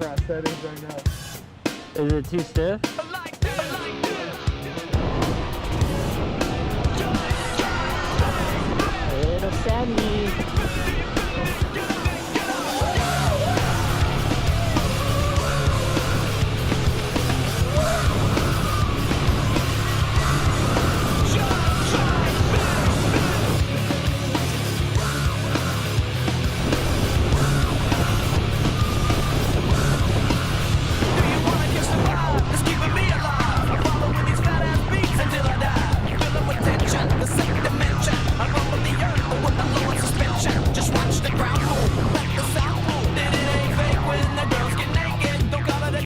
compressed that is right now. Is it too stiff? Little Sandy.